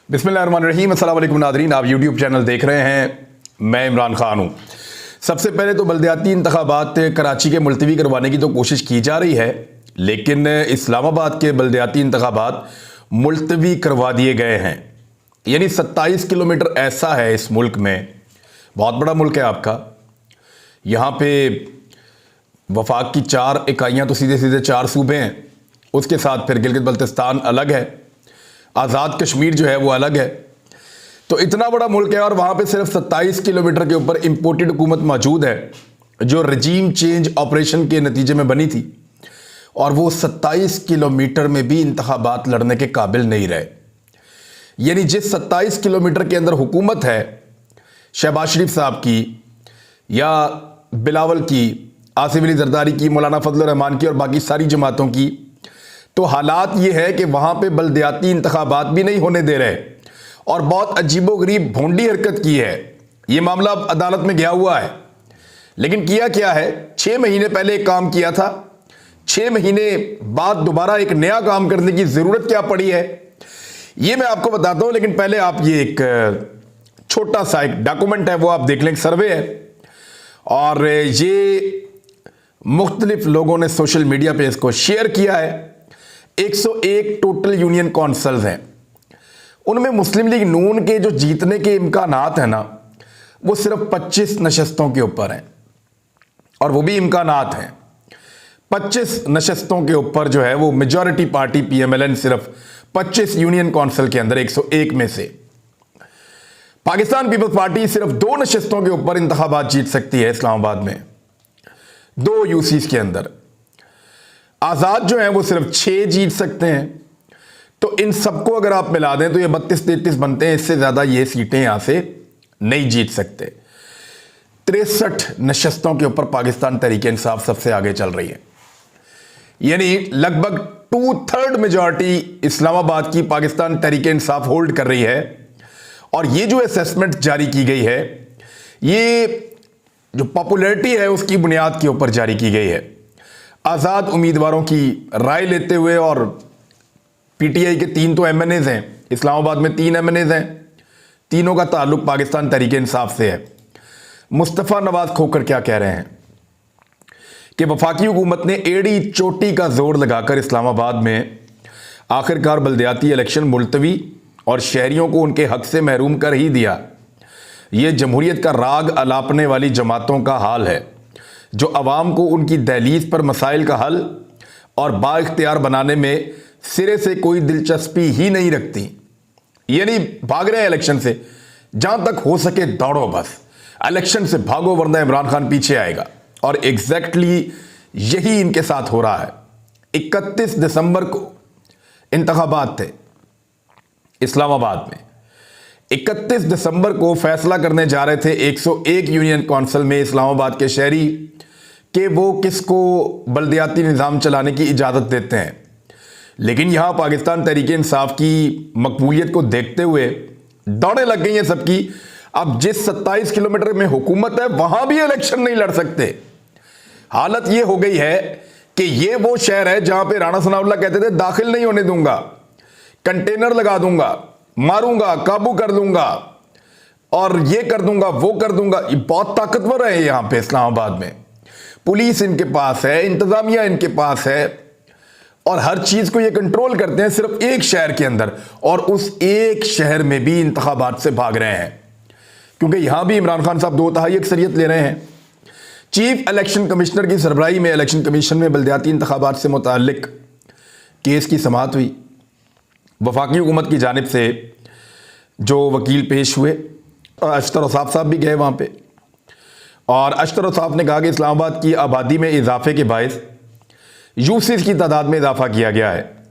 बिस्मिल्लाहिर्रहमानिर्रहीम। अस्सलाम वालेकुम नादरीन, आप यूट्यूब चैनल देख रहे हैं, मैं इमरान खान हूँ। सबसे पहले तो बल्दियाती इंतखाबात कराची के मुलतवी करवाने की तो कोशिश की जा रही है, लेकिन इस्लामाबाद के बल्दियाती इंतखाबात मुलतवी करवा दिए गए हैं। यानी 27 किलोमीटर ऐसा है इस मुल्क में, बहुत बड़ा मुल्क है आपका। यहाँ पे वफाक की 4 इकाइयाँ तो सीधे सीधे 4 सूबे हैं, उसके साथ फिर गिलगित बल्तिस्तान अलग है, आज़ाद कश्मीर जो है वो अलग है। तो इतना बड़ा मुल्क है और वहाँ पे सिर्फ 27 किलोमीटर के ऊपर इंपोर्टेड हुकूमत मौजूद है जो रजीम चेंज ऑपरेशन के नतीजे में बनी थी, और वो 27 किलोमीटर में भी इंतखाबात लड़ने के काबिल नहीं रहे। यानी जिस 27 किलोमीटर के अंदर हुकूमत है शहबाज शरीफ साहब की या बिलावल की, आसिफ अली जरदारी की, मौलाना फजल रहमान की और बाकी सारी जमातों की, तो हालात ये है कि वहाँ पे बल्दियाती इंतखाबात भी नहीं होने दे रहे और बहुत अजीबोगरीब भोंडी हरकत की है। ये मामला अब अदालत में गया हुआ है, लेकिन किया क्या है, 6 महीने पहले एक काम किया था, 6 महीने बाद दोबारा एक नया काम करने की ज़रूरत क्या पड़ी है ये मैं आपको बताता हूँ। लेकिन पहले आप ये एक छोटा सा एक डॉक्यूमेंट है वो आप देख लें, सर्वे है, और ये मुख्तलिफ लोगों ने सोशल मीडिया पे इसको शेयर किया है। 101 टोटल यूनियन कौंसल्स हैं, उनमें मुस्लिम लीग नून के जो जीतने के इम्कानात हैं ना, वो सिर्फ 25 नशस्तों के ऊपर हैं, और वो भी इम्कानात हैं। 25 नशस्तों के ऊपर जो है वो मेजॉरिटी पार्टी PMLN सिर्फ 25 यूनियन कौंसिल के अंदर 101 में से। पाकिस्तान पीपल्स पार्टी सिर्फ 2 नशस्तों के ऊपर इंतखाबात जीत सकती है इस्लामाबाद में, 2 यूसीज के अंदर। आज़ाद जो है वो सिर्फ 6 जीत सकते हैं। तो इन सबको अगर आप मिला दें तो ये 32-33 बनते हैं, इससे ज़्यादा ये सीटें यहां से नहीं जीत सकते। 63 नशस्तों के ऊपर पाकिस्तान तहरीक इंसाफ सबसे आगे चल रही है, यानी लगभग 2/3 मेजॉरिटी इस्लामाबाद की पाकिस्तान तहरीक इंसाफ होल्ड कर रही है। और ये जो असेसमेंट जारी की गई है, ये जो पॉपुलैरिटी है उसकी बुनियाद के ऊपर जारी की गई है, आज़ाद उम्मीदवारों की राय लेते हुए। और PTI के 3 तो MNAs हैं, इस्लामाबाद में 3 MNAs हैं, तीनों का ताल्लुक पाकिस्तान तहरीक इंसाफ से है। मुस्तफ़ा नवाज खोकर क्या कह रहे हैं कि वफाकी हुकूमत ने एड़ी चोटी का जोर लगाकर इस्लामाबाद में आखिरकार बल्दियाती इलेक्शन मुलतवी और शहरियों को उनके हक से महरूम कर ही दिया। ये जमहूरियत का राग अलापने वाली जमातों का हाल है जो अवाम को उनकी दहलीज पर मसाइल का हल और बाइख्तियार बनाने में सिरे से कोई दिलचस्पी ही नहीं रखती। यानी भाग रहे हैं इलेक्शन से, जहां तक हो सके दौड़ो, बस इलेक्शन से भागो वरना इमरान खान पीछे आएगा। और एग्जैक्टली यही इनके साथ हो रहा है। 31 दिसंबर को इंतखाबात थे इस्लामाबाद में। 31 दिसंबर को फैसला करने जा रहे थे 101 यूनियन कौंसिल में इस्लामाबाद के शहरी कि वो किसको बल्दियाती निज़ाम चलाने की इजाज़त देते हैं। लेकिन यहाँ पाकिस्तान तहरीक इंसाफ की मकबूलियत को देखते हुए दौड़े लग गई हैं सबकी। अब जिस 27 किलोमीटर में हुकूमत है वहाँ भी इलेक्शन नहीं लड़ सकते। हालत ये हो गई है कि ये वो शहर है जहाँ पे राणा सनाउल्लाह कहते थे दाखिल नहीं होने दूंगा, कंटेनर लगा दूंगा, मारूंगा, काबू कर दूंगा और ये कर दूंगा, वो कर दूंगा। ये बहुत ताकतवर है यहाँ पे इस्लामाबाद में। पुलिस इनके पास है, इंतजामिया इनके पास है, और हर चीज को ये कंट्रोल करते हैं सिर्फ एक शहर के अंदर। और उस एक शहर में भी इंतखाबात से भाग रहे हैं, क्योंकि यहां भी इमरान खान साहब 2/3 अक्सरियत ले रहे हैं। चीफ इलेक्शन कमिश्नर की सरबराही में इलेक्शन कमीशन में बल्दियाती इंतखाबात से मुताल्लिक केस की समाअत हुई। वफाकी हुकूमत की जानिब से जो वकील पेश हुए, अशतर औसाफ साहब भी गए वहाँ पे, और अशतर औसाफ ने कहा कि इस्लामाबाद की आबादी में इजाफे के बायस यूसीज की तादाद में इजाफा किया गया है।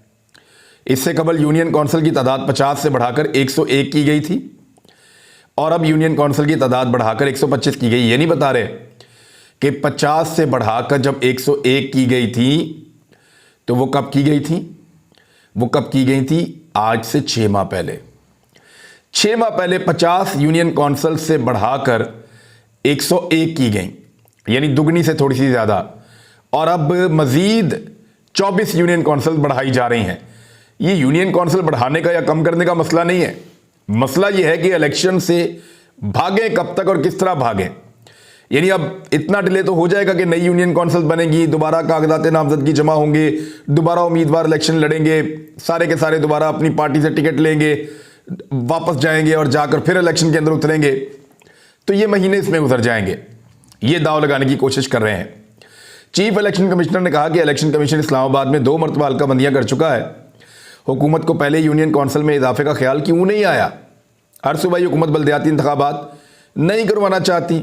इससे कबल यूनियन कौंसिल की तादाद 50 से बढ़ाकर 101 की गई थी, और अब यूनियन कौंसिल की तादाद बढ़ाकर 125 की गई। ये नहीं बता रहे कि 50 से बढ़ाकर जब 101 की गई थी तो वो कब की गई थी? वो कब की गई थी? आज से 6 माह पहले। 6 माह पहले 50 यूनियन कौंसिल से बढ़ाकर 101 की गई, यानी दुगनी से थोड़ी सी ज़्यादा। और अब मजीद 24 यूनियन कौंसिल बढ़ाई जा रही हैं। ये यूनियन कौंसिल बढ़ाने का या कम करने का मसला नहीं है, मसला यह है कि इलेक्शन से भागें कब तक और किस तरह भागें। यानी अब इतना डिले तो हो जाएगा कि नई यूनियन काउंसिल बनेगी, दोबारा कागजात नामजदगी जमा होंगे, दोबारा उम्मीदवार इलेक्शन लड़ेंगे, सारे के सारे दोबारा अपनी पार्टी से टिकट लेंगे, वापस जाएंगे और जाकर फिर इलेक्शन के अंदर उतरेंगे। तो ये महीने इसमें गुजर जाएंगे। ये दाव लगाने की कोशिश कर रहे हैं। चीफ इलेक्शन कमिश्नर ने कहा कि इलेक्शन कमीशन इस्लामाबाद में 2 मरतबा हल्काबंदियां कर चुका है। हुकूमत को पहले यूनियन काउंसिल में इजाफे का ख्याल क्यों नहीं आया? हर सूबाई हुकूमत बल्दियाती इंतखाबात नहीं करवाना चाहती।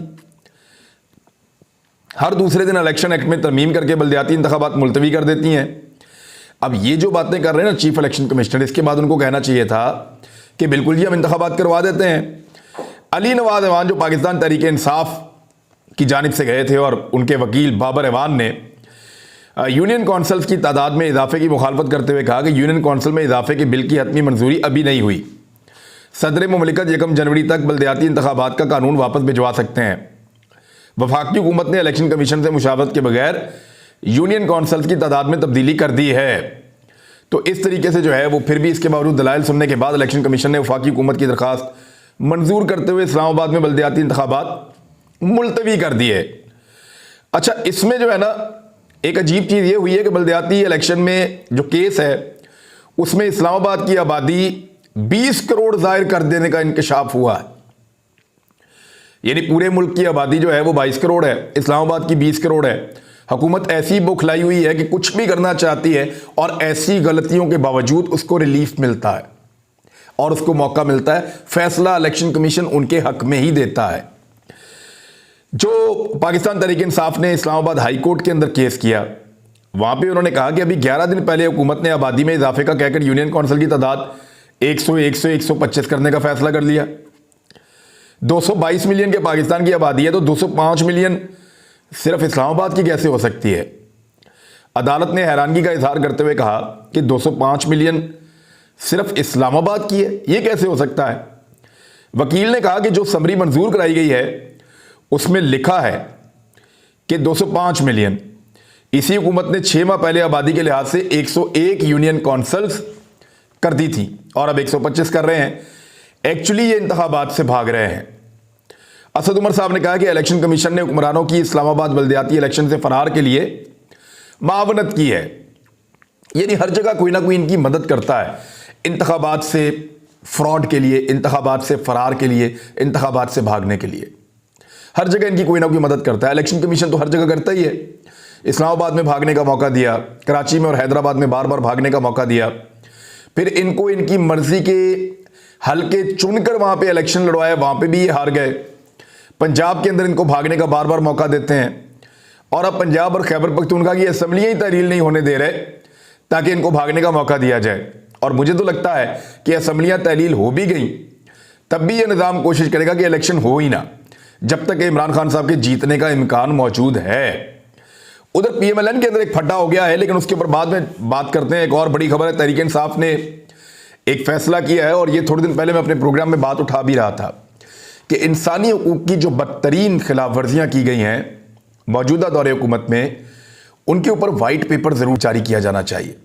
हर दूसरे दिन इलेक्शन एक्ट में तरमीम करके बल्दियाती इंतखाबात मुलतवी कर देती हैं। अब ये जो बातें कर रहे हैं ना चीफ इलेक्शन कमिश्नर, इसके बाद उनको कहना चाहिए था कि बिल्कुल जी हम इंतखाबात करवा देते हैं। अली नवाज अवान जो पाकिस्तान तहरीक इंसाफ की जानिब से गए थे और उनके वकील बाबर अवान ने यूनियन काउंसिल्स की तादाद में इजाफे की मुखालफत करते हुए कहा कि यूनियन काउंसिल में इजाफे के बिल की हतमी मंजूरी अभी नहीं हुई। सदर मुमलिकत 1 जनवरी तक बल्दियाती इंतखाबात का कानून वापस भिजवा सकते हैं। वफाकी हुकूमत ने इलेक्शन कमीशन से मुशावरत के बगैर यूनियन काउंसिल्स की तादाद में तब्दीली कर दी है। तो इस तरीके से जो है वो फिर भी इसके बावजूद दलाइल सुनने के बाद इलेक्शन कमीशन ने वफाकी हुकूमत की दरखास्त मंजूर करते हुए इस्लामाबाद में बल्दियाती इंतखाबात मुलतवी कर दिए। अच्छा, इसमें जो है ना एक अजीब चीज़ ये हुई है कि बल्दियाती इलेक्शन में जो केस है उसमें इस्लामाबाद की आबादी 20 करोड़ जाहिर कर देने का इंकशाफ हुआ है। यानी पूरे मुल्क की आबादी जो है वो 22 करोड़ है, इस्लामाबाद की 20 करोड़ है। हुकूमत ऐसी बौखलाई हुई है कि कुछ भी करना चाहती है और ऐसी गलतियों के बावजूद उसको रिलीफ मिलता है और उसको मौका मिलता है। फैसला इलेक्शन कमीशन उनके हक में ही देता है। जो पाकिस्तान तहरीक इंसाफ ने इस्लामाबाद हाई कोर्ट के अंदर केस किया, वहां पे उन्होंने कहा कि अभी 11 दिन पहले हुकूमत ने आबादी में इजाफे का कहकर यूनियन काउंसिल की तादाद 100, 100, 125 करने का फैसला कर लिया। 222 मिलियन के पाकिस्तान की आबादी है तो 205 मिलियन सिर्फ इस्लामाबाद की कैसे हो सकती है? अदालत ने हैरानगी का इजहार करते हुए कहा कि 205 मिलियन सिर्फ इस्लामाबाद की है, यह कैसे हो सकता है? वकील ने कहा कि जो समरी मंजूर कराई गई है उसमें लिखा है कि 205 मिलियन। इसी हुकूमत ने 6 माह पहले आबादी के लिहाज से 101 यूनियन काउंसिल्स कर दी थी और अब 125 कर रहे हैं। एक्चुअली ये इंतखाबात से भाग रहे हैं। असद उमर साहब ने कहा कि इलेक्शन कमीशन ने हुक्मरानों की इस्लामाबाद बल्दियाती इलेक्शन से फरार के लिए मावनत की है। यानी हर जगह कोई ना कोई इनकी मदद करता है, इंतखाबात से फ्रॉड के लिए, इंतखाबात से फरार के लिए, इंतखाबात से भागने के लिए। हर जगह इनकी कोई ना कोई मदद करता है। इलेक्शन कमीशन तो हर जगह करता ही है। इस्लामाबाद में भागने का मौका दिया, कराची में और हैदराबाद में बार बार भागने का मौका दिया, फिर इनको इनकी मर्जी के हल्के चुनकर वहां पे इलेक्शन लड़वाया, वहां पे भी ये हार गए। पंजाब के अंदर इनको भागने का बार बार मौका देते हैं और अब पंजाब और खैबर पख्तूनख्वा की असम्बलियां ही तहरील नहीं होने दे रहे ताकि इनको भागने का मौका दिया जाए। और मुझे तो लगता है कि असम्बलियां तहलील हो भी गई तब भी यह निज़ाम कोशिश करेगा कि इलेक्शन हो ही ना, जब तक इमरान खान साहब के जीतने का इम्कान मौजूद है। उधर PMLN के अंदर एक फड्डा हो गया है, लेकिन उसके ऊपर बाद में बात करते हैं। एक और बड़ी खबर है, तहरीक इंसाफ ने एक फैसला किया है और ये थोड़े दिन पहले मैं अपने प्रोग्राम में बात उठा भी रहा था कि इंसानी हकूक की जो बदतरीन खिलाफ वर्जियां की गई हैं मौजूदा दौरे हुकूमत में, उनके ऊपर वाइट पेपर जरूर जारी किया जाना चाहिए।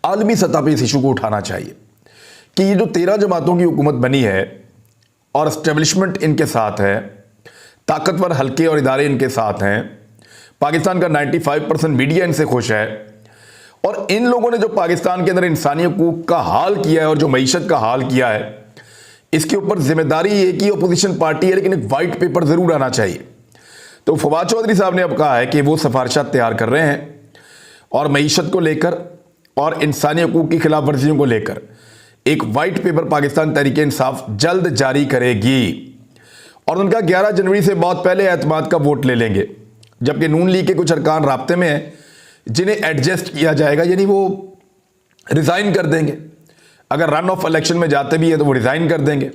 आलमी सतह पर इस इशू को उठाना चाहिए कि ये जो 13 जमातों की हुकूमत बनी है और एस्टेब्लिशमेंट इनके साथ है, ताकतवर हल्के और इदारे इनके साथ हैं, पाकिस्तान का 95% मीडिया इनसे खुश है, और इन लोगों ने जो पाकिस्तान के अंदर इंसानी हकूक का हाल किया है और जो मईशत का हाल किया है, इसके ऊपर जिम्मेदारी एक ही अपोजिशन पार्टी है, लेकिन एक वाइट पेपर जरूर आना चाहिए। तो फवाद चौधरी साहब ने अब कहा है कि वो सिफारिशात तैयार कर रहे हैं और मईशत को लेकर और इंसानी हकूक की खिलाफ वर्जियों को लेकर एक वाइट पेपर पाकिस्तान तहरीक इंसाफ जल्द जारी करेगी। और उनका 11 जनवरी से बहुत पहले एतमाद का वोट ले लेंगे, जबकि नून लीग के कुछ अरकान राब्ते में हैं जिन्हें एडजस्ट किया जाएगा, यानी वो रिज़ाइन कर देंगे। अगर रन ऑफ इलेक्शन में जाते भी है तो वो रिज़ाइन कर देंगे।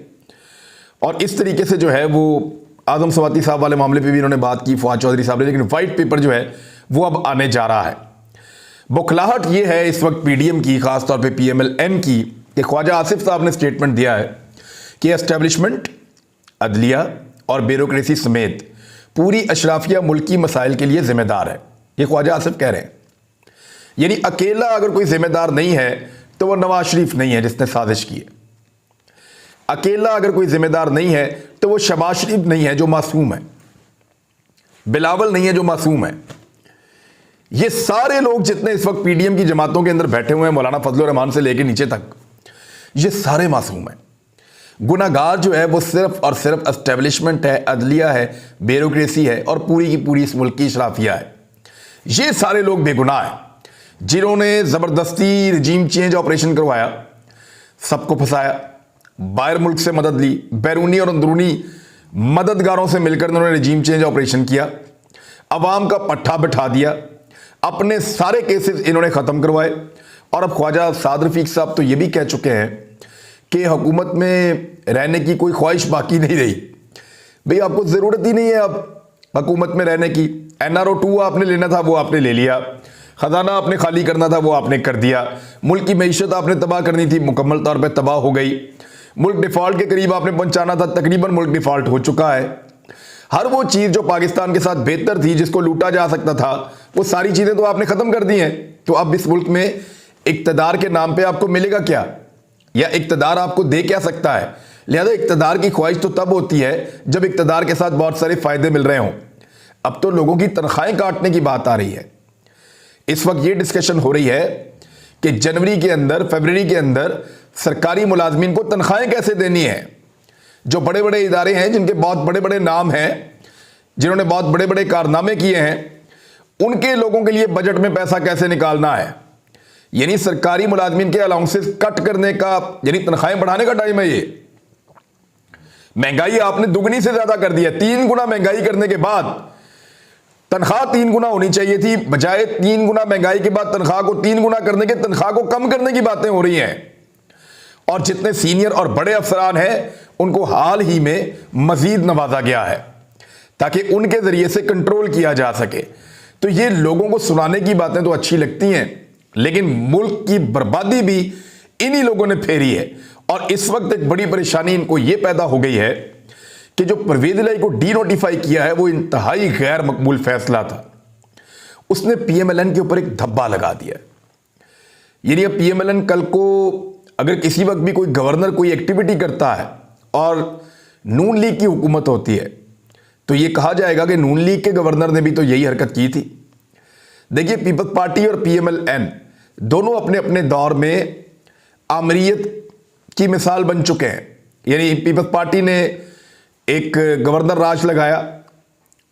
और इस तरीके से जो है वो आजम सवाती साहब वाले मामले पे भी इन्होंने बात की फवाद चौधरी साहब ने, लेकिन वाइट पेपर जो है वो अब आने जा रहा है। बुखलाहट ये है इस वक्त PDM की, खासतौर पे PMLN की, कि ख्वाजा आसिफ साहब ने स्टेटमेंट दिया है कि एस्टेब्लिशमेंट, अदलिया और ब्यूरोक्रेसी समेत पूरी अशराफिया मुल्की मसाइल के लिए जिम्मेदार है। ये ख्वाजा आसिफ कह रहे हैं। यानी अकेला अगर कोई जिम्मेदार नहीं है तो वो नवाज शरीफ नहीं है जिसने साजिश की है। अकेला अगर कोई जिम्मेदार नहीं है तो वो शहबाज शरीफ नहीं है जो मासूम है, बिलावल नहीं है जो मासूम है। ये सारे लोग जितने इस वक्त पीडीएम की जमातों के अंदर बैठे हुए हैं, मौलाना फजलुर रहमान से लेकर नीचे तक, ये सारे मासूम हैं। गुनाहगार जो है वो सिर्फ और सिर्फ एस्टेब्लिशमेंट है, अदलिया है, ब्यूरोक्रेसी है और पूरी की पूरी इस मुल्क की इशराफिया है। ये सारे लोग बेगुनाह हैं जिन्होंने ज़बरदस्ती रिजीम चेंज ऑपरेशन करवाया, सबको फंसाया, बाहर मुल्क से मदद ली, बैरूनी और अंदरूनी मददगारों से मिलकर उन्होंने रिजीम चेंज ऑपरेशन किया, अवाम का पट्टा बिठा दिया, अपने सारे केसेस इन्होंने ख़त्म करवाए। और अब ख्वाजा साद रफीक साहब तो ये भी कह चुके हैं कि हुकूमत में रहने की कोई ख्वाहिश बाकी नहीं रही। भाई आपको ज़रूरत ही नहीं है अब हुकूमत में रहने की। NRO 2 आपने लेना था वो आपने ले लिया, ख़जाना आपने खाली करना था वो आपने कर दिया, मुल्क की मईशत आपने तबाह करनी थी, मुकम्मल तौर पर तबाह हो गई, मुल्क डिफ़ॉल्ट के करीब आपने पहुंचाना था, तकरीबन मुल्क डिफ़ॉल्ट हो चुका है। हर वो चीज़ जो पाकिस्तान के साथ बेहतर थी, जिसको लूटा जा सकता था, वो सारी चीज़ें तो आपने ख़त्म कर दी हैं। तो अब इस मुल्क में इक़्तिदार के नाम पे आपको मिलेगा क्या, या इक़्तिदार आपको दे क्या सकता है? लिहाजा इक़्तिदार की ख्वाहिश तो तब होती है जब इक़्तिदार के साथ बहुत सारे फ़ायदे मिल रहे हों। अब तो लोगों की तनख्वाहें काटने की बात आ रही है। इस वक्त ये डिस्कशन हो रही है कि जनवरी के अंदर, फरवरी के अंदर सरकारी मुलाजमीन को तनख्वाहें कैसे देनी है। जो बड़े बड़े इदारे हैं, जिनके बहुत बड़े बड़े नाम हैं, जिन्होंने बहुत बड़े बड़े कारनामे किए हैं, उनके लोगों के लिए बजट में पैसा कैसे निकालना है। यानी सरकारी मुलाजमीन के अलाउंसेस कट करने का, यानी तनख्वाहें बढ़ाने का टाइम है ये। महंगाई आपने दुगनी से ज्यादा कर दिया। 3 गुना महंगाई करने के बाद तनख्वाह 3 गुना होनी चाहिए थी, बजाय 3 गुना महंगाई के बाद तनख्वाह को 3 गुना करने के, तनख्वाह को कम करने की बातें हो रही हैं। और जितने सीनियर और बड़े अफसरान हैं उनको हाल ही में मजीद नवाजा गया है ताकि उनके जरिए से कंट्रोल किया जा सके। तो ये लोगों को सुनाने की बातें तो अच्छी लगती हैं, लेकिन मुल्क की बर्बादी भी इन्हीं लोगों ने फेरी है। और इस वक्त एक बड़ी परेशानी इनको ये पैदा हो गई है कि जो परवेज इलाही को डी नोटिफाई किया है वो इंतहाई गैर मकबूल फैसला था। उसने PMLN के ऊपर एक धब्बा लगा दिया। यानी अब PMLN कल को अगर किसी वक्त भी कोई गवर्नर कोई एक्टिविटी करता है और नून लीग की हुकूमत होती है तो ये कहा जाएगा कि नून लीग के गवर्नर ने भी तो यही हरकत की थी। देखिए, पीपल्स पार्टी और PMLN दोनों अपने अपने दौर में आमरीत की मिसाल बन चुके हैं। यानी पीपल्स पार्टी ने एक गवर्नर राज लगाया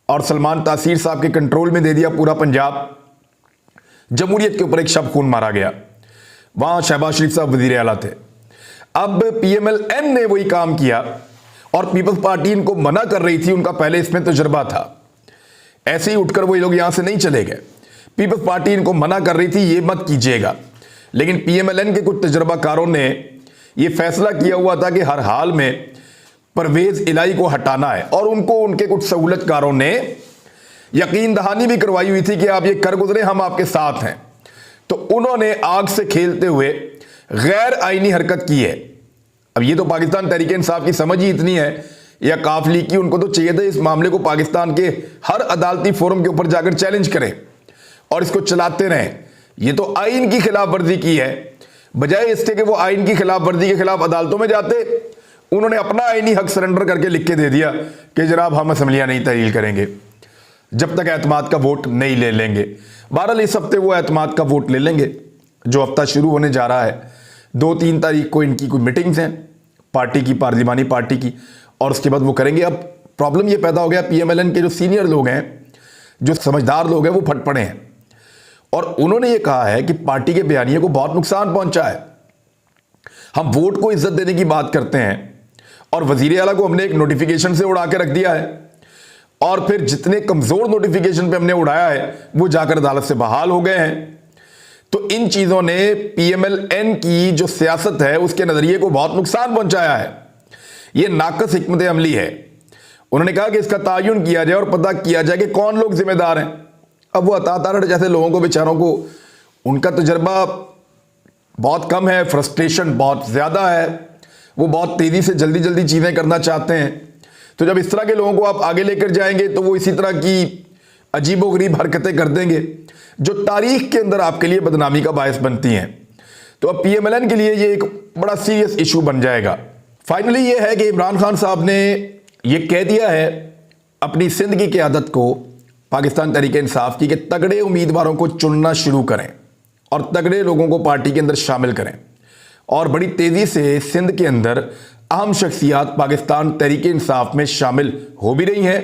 और सलमान तासीर साहब के कंट्रोल में दे दिया पूरा पंजाब। जमहूरियत के ऊपर एक शब खून मारा गया, वहां शहबाज शरीफ साहब वजीर आला थे। अब PMLN ने वही काम किया और पीपल्स पार्टी इनको मना कर रही थी, उनका पहले इसमें तजुर्बा था। ऐसे ही उठकर वही लोग यहां से नहीं चले गए। पीपल्स पार्टी इनको मना कर रही थी ये मत कीजिएगा, लेकिन PMLN के कुछ तजुर्बाकारों ने यह फैसला किया हुआ था कि हर हाल में परवेज इलाही को हटाना है। और उनको उनके कुछ सहूलतकारों ने यकीन दहानी भी करवाई हुई थी कि आप ये कर गुजरे, हम आपके साथ हैं। तो उन्होंने आग से खेलते हुए गैर आईनी हरकत की है। अब ये तो पाकिस्तान तहरीक इंसाफ की समझ ही इतनी है, या काफ लीग की, उनको तो चाहिए था इस मामले को पाकिस्तान के हर अदालती फोरम के ऊपर जाकर चैलेंज करें और इसको चलाते रहें। ये तो आइन की खिलाफ वर्जी की है। बजाय इसके कि वो आइन की खिलाफ वर्जी के खिलाफ अदालतों में जाते, उन्होंने अपना आइनी हक सरेंडर करके लिख के दे दिया कि जनाब हम असम्बलियां नहीं तहरील करेंगे जब तक एतमाद का वोट नहीं ले लेंगे। बहरहाल इस हफ्ते वो एतमाद का वोट ले लेंगे, जो हफ्ता शुरू होने जा रहा है। 2-3 तारीख को इनकी कोई मीटिंग्स हैं पार्टी की, पार्लिमानी पार्टी की, और उसके बाद वो करेंगे। अब प्रॉब्लम ये पैदा हो गया, PMLN के जो सीनियर लोग हैं, जो समझदार लोग हैं, वो फट पड़े हैं और उन्होंने ये कहा है कि पार्टी के बयानिए को बहुत नुकसान पहुंचा है। हम वोट को इज्जत देने की बात करते हैं और वजीर आला को हमने एक नोटिफिकेशन से उड़ा के रख दिया है, और फिर जितने कमजोर नोटिफिकेशन पे हमने उड़ाया है वो जाकर अदालत से बहाल हो गए हैं। तो इन चीजों ने PMLN की जो सियासत है उसके नजरिए को बहुत नुकसान पहुंचाया है। यह नाकस हिकमत अमली है। उन्होंने कहा कि इसका तायुन किया जाए और पता किया जाए कि कौन लोग जिम्मेदार हैं। अब वो अता तारड़ जैसे लोगों को, बेचारों को, उनका तजर्बा बहुत कम है, फ्रस्ट्रेशन बहुत ज्यादा है, वो बहुत तेजी से जल्दी जल्दी चीजें करना चाहते हैं। तो जब इस तरह के लोगों को आप आगे लेकर जाएंगे तो वो इसी तरह की अजीबोगरीब हरकतें कर देंगे जो तारीख के अंदर आपके लिए बदनामी का बायस बनती हैं। तो अब PMLN के लिए ये एक बड़ा सीरियस इशू बन जाएगा। फाइनली ये है कि इमरान खान साहब ने ये कह दिया है अपनी सिंध की क़यादत को पाकिस्तान तहरीक इंसाफ की कि तगड़े उम्मीदवारों को चुनना शुरू करें और तगड़े लोगों को पार्टी के अंदर शामिल करें। और बड़ी तेज़ी से सिंध के अंदर अहम शख्सियात पाकिस्तान तहरीक इंसाफ में शामिल हो भी रही हैं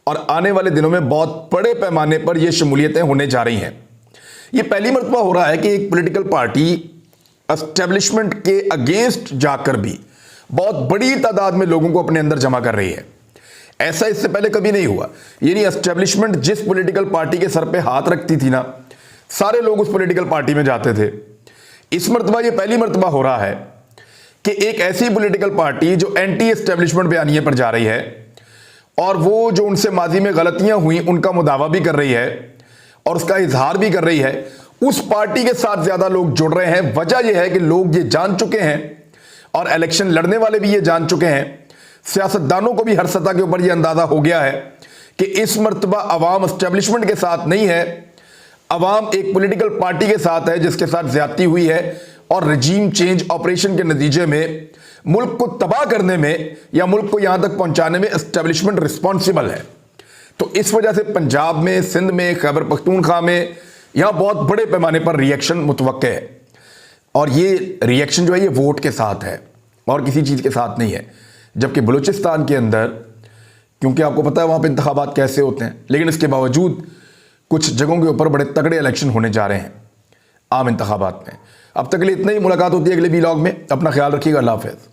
और आने वाले दिनों में बहुत बड़े पैमाने पर यह शमूलियतें होने जा रही हैं। यह पहली मरतबा हो रहा है कि एक पॉलिटिकल पार्टी एस्टेब्लिशमेंट के अगेंस्ट जाकर भी बहुत बड़ी तादाद में लोगों को अपने अंदर जमा कर रही है। ऐसा इससे पहले कभी नहीं हुआ। यानी एस्टेब्लिशमेंट जिस पॉलिटिकल पार्टी के सर पे हाथ रखती थी ना, सारे लोग उस पॉलिटिकल पार्टी में जाते थे। इस मरतबा ये पहली मरतबा हो रहा है कि एक ऐसी पॉलिटिकल पार्टी जो एंटी एस्टेब्लिशमेंट बयानिए पर जा रही है और वो जो उनसे माजी में गलतियां हुई उनका मुदावा भी कर रही है और उसका इजहार भी कर रही है, उस पार्टी के साथ ज्यादा लोग जुड़ रहे हैं। वजह यह है कि लोग ये जान चुके हैं और इलेक्शन लड़ने वाले भी ये जान चुके हैं, सियासतदानों को भी हर सतह के ऊपर यह अंदाजा हो गया है कि इस मरतबा अवाम एस्टेब्लिशमेंट के साथ नहीं है, अवाम एक पॉलिटिकल पार्टी के साथ है जिसके साथ ज्यादती हुई है और रजीम चेंज ऑपरेशन के नतीजे में मुल्क को तबाह करने में या मुल्क को यहां तक पहुंचाने में एस्टेब्लिशमेंट रिस्पॉन्सिबल है। तो इस वजह से पंजाब में, सिंध में, खैबर पख्तूनख्वा में यहां बहुत बड़े पैमाने पर रिएक्शन मुतवक्के है और ये रिएक्शन जो है ये वोट के साथ है और किसी चीज़ के साथ नहीं है। जबकि बलूचिस्तान के अंदर, क्योंकि आपको पता है वहाँ पे इंतखाबात कैसे होते हैं, लेकिन इसके बावजूद कुछ जगहों के ऊपर बड़े तगड़े इलेक्शन होने जा रहे हैं आम इंतखाबात में। अब तक के लिए इतना ही। मुलाकात होती है अगले व्लॉग में। अपना ख्याल रखिएगा। अल्लाह हाफ़िज़।